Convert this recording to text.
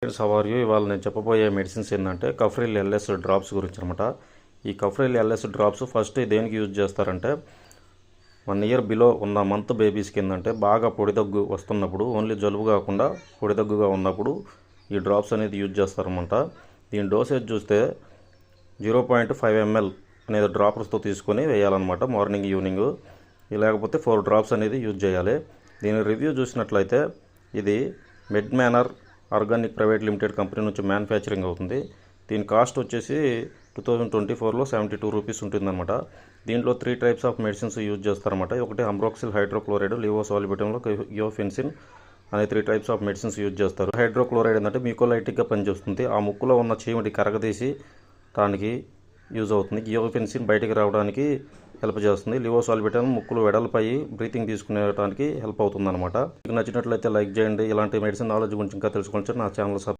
Friends, how are you? ఇవాళ నేను చెప్పబోయే మెడిసిన్స్ ఏంటంటే కఫ్రిల్ ఎల్ఎస్ డ్రాప్స్ గురించి అనమాట. ఈ కఫ్రిల్ ఎల్ఎస్ డ్రాప్స్ ఫస్ట్ దేనికి యూజ్ చేస్తారంటే 1 ఇయర్ బిలో ఉన్న మంత్ బేబీస్కి ఏంటంటే బాగా పొడి దగ్గు వస్తున్నప్పుడు, ఓన్లీ జలుబు కాకుండా పొడి దగ్గుగా ఉన్నప్పుడు ఈ డ్రాప్స్ అనేది యూజ్ చేస్తారనమాట. దీని డోసేజ్ చూస్తే 0.5 ml అనేది డ్రాపర్స్తో తీసుకొని వేయాలన్నమాట మార్నింగ్ ఈవినింగ్. లేకపోతే 4 డ్రాప్స్ అనేది యూజ్ చేయాలి. దీని రివ్యూ చూసినట్లయితే ఇది Med Manor organic private limited company నుంచి మ్యానుఫ్యాక్చరింగ్ అవుతుంది. దీని కాస్ట్ వచ్చేసి 2024లో 72 రూపీస్ ఉంటుందన్నమాట. దీంట్లో 3 టైప్స్ ఆఫ్ మెడిసిన్స్ యూజ్ చేస్తారన్నమాట. ఒకటి అంబ్రోక్సిల్ హైడ్రోక్లోరైడ్, లివోసాలిబిటంలో గియోఫెన్సిన్ అనే 3 టైప్స్ ఆఫ్ మెడిసిన్స్ యూజ్ చేస్తారు. హైడ్రోక్లోరైడ్ ఏంటంటే మ్యూకోలైటిక్గా పనిచేస్తుంది. ఆ ముక్కులో ఉన్న చీమిడి కరగదీసి దానికి యూజ్ అవుతుంది. గియోఫెన్సిన్ బయటికి రావడానికి హెల్ప్ చేస్తుంది. లివోసాలిబిటన్ ముక్కులు వెడల్పై బ్రీతింగ్ తీసుకునేటానికి హెల్ప్ అవుతుంది అనమాట. మీకు నచ్చినట్లయితే లైక్ చేయండి. ఇలాంటి మెడిసిన్ నాలెడ్జ్ గురించి ఇంకా తెలుసుకోవచ్చు నా ఛానల్